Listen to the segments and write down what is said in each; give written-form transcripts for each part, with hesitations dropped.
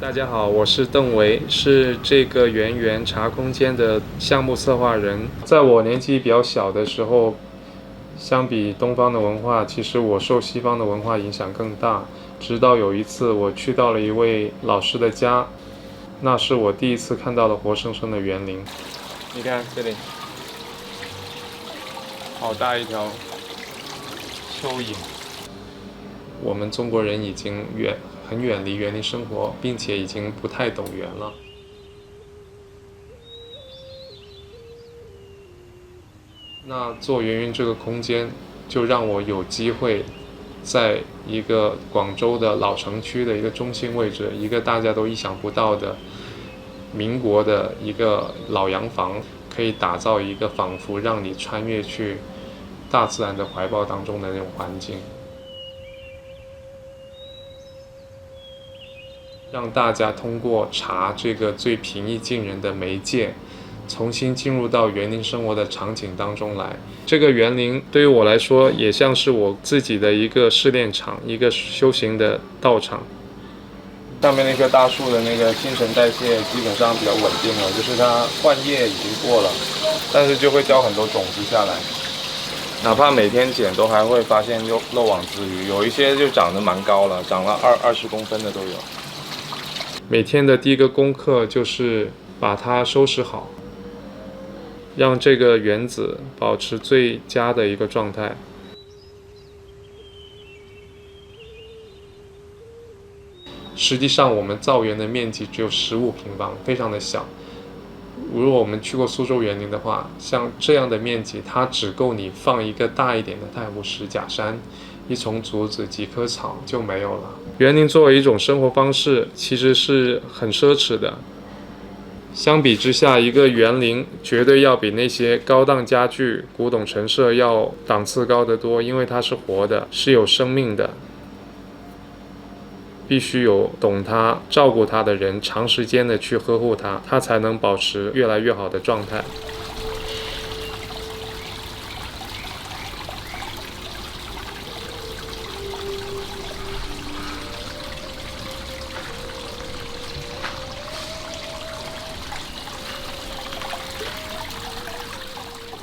大家好，我是邓维，是这个圆圆茶空间的项目策划人。在我年纪比较小的时候，相比东方的文化，其实我受西方的文化影响更大。直到有一次，我去到了一位老师的家，那是我第一次看到了活生生的园林。你看这里，好大一条蚯蚓。我们中国人已经很远离园林生活，并且已经不太懂园了。那做园云这个空间，就让我有机会，在一个广州的老城区的一个中心位置，一个大家都意想不到的民国的一个老洋房，可以打造一个仿佛让你穿越去大自然的怀抱当中的那种环境。让大家通过茶这个最平易近人的媒介，重新进入到园林生活的场景当中来。这个园林对于我来说，也像是我自己的一个试炼场，一个修行的道场。上面那棵大树的那个新陈代谢基本上比较稳定了，就是它换叶已经过了，但是就会掉很多种子下来。哪怕每天剪，都还会发现漏网之鱼，有一些就长得蛮高了，长了20公分的都有。每天的第一个功课就是把它收拾好，让这个园子保持最佳的一个状态。实际上我们造园的面积只有15平方，非常的小。如果我们去过苏州园林的话，像这样的面积，它只够你放一个大一点的太湖石假山，一丛竹子，几棵草就没有了。园林作为一种生活方式，其实是很奢侈的。相比之下，一个园林绝对要比那些高档家具、古董陈设要档次高得多，因为它是活的，是有生命的。必须有懂它、照顾它的人，长时间的去呵护它，它才能保持越来越好的状态。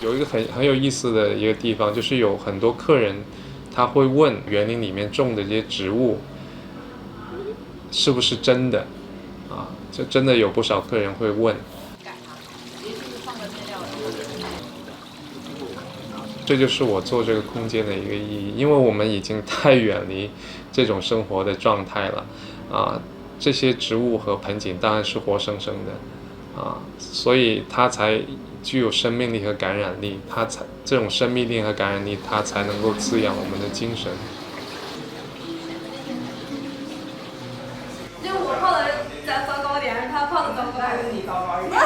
有一个很有意思的一个地方，就是有很多客人，他会问园林里面种的这些植物是不是真的啊？这真的有不少客人会问。这就是我做这个空间的一个意义，因为我们已经太远离这种生活的状态了啊。这些植物和盆景当然是活生生的啊，所以它才具有生命力和感染力，这种生命力和感染力，它才能够滋养我们的精神。就我泡的再糟糕点，还是他泡的糟糕，还是你糟糕一点？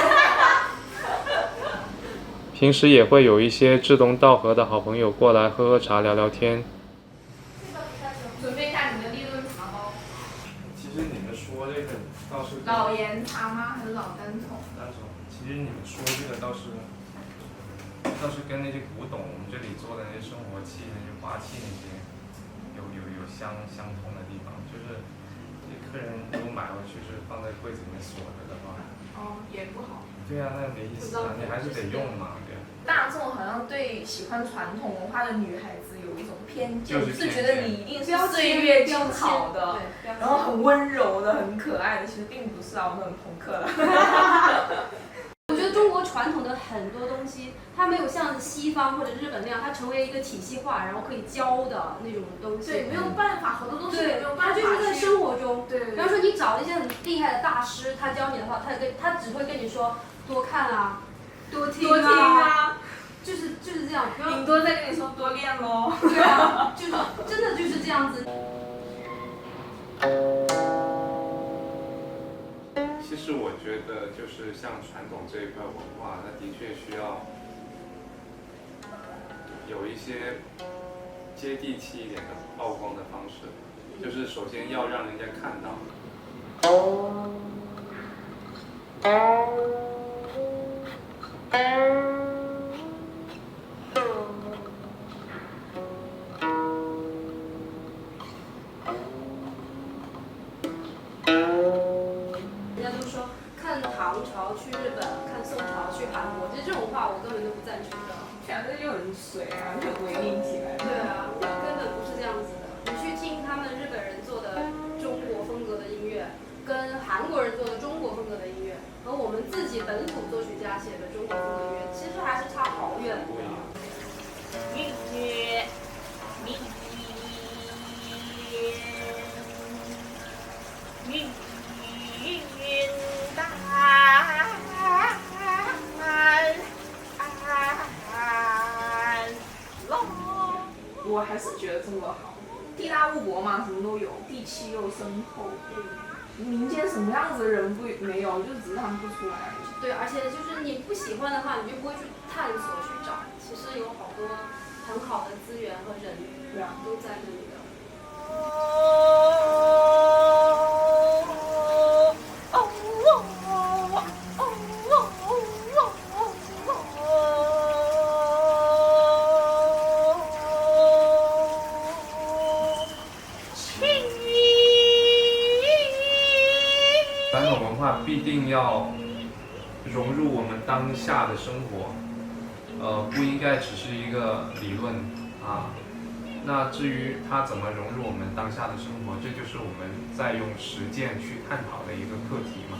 平时也会有一些志同道合的好朋友过来喝喝茶、聊聊天。准备看你的立顿茶包。其实你们说这个倒是老岩茶吗？还是老单丛？单丛。其实你们说这个倒是跟那些古董我们这里做的那些生活器、那些花器那些有相通的地方，就是客人如果买回去是放在柜子里面锁着的话，也不好。对啊，那没意思啊，你还是得用嘛，对。大众好像对喜欢传统文化的女孩子有一种偏见，就是觉得你一定是岁月静好的，然后很温柔的、很可爱的，其实并不是啊，我们很朋克的。我觉得中国传统的很多东西，它没有像西方或者日本那样，它成为一个体系化，然后可以教的那种东西。对，没有办法，好多东西没有办法。它就是在生活中。对。比方说，你找一些很厉害的大师，他教你的话，他只会跟你说多看啊，多听啊，就是这样。顶多再跟你说多练喽。对啊，就是真的就是这样子。其实我觉得，就是像传统这一块文化，它的确需要有一些接地气一点的曝光的方式，就是首先要让人家看到。本都不赞成的。反正就很水啊，就违令起来。对啊，根本不是这样子的。你去听他们日本人做的中国风格的音乐，跟韩国人做的中国风格的音乐，和我们自己本土作曲家写的中国风格音乐，其实还是差好远的。音乐，明天，云淡风。我还是觉得中国好，地大物博嘛，什么都有，地气又深厚。民间什么样子的人不没有，就只是他们不出来而已。对，而且就是你不喜欢的话，你就不会去探索去找。其实有好多很好的资源和人，对啊，都在那里的。传统文化必定要融入我们当下的生活，不应该只是一个理论啊。那至于它怎么融入我们当下的生活，这就是我们在用实践去探讨的一个课题嘛。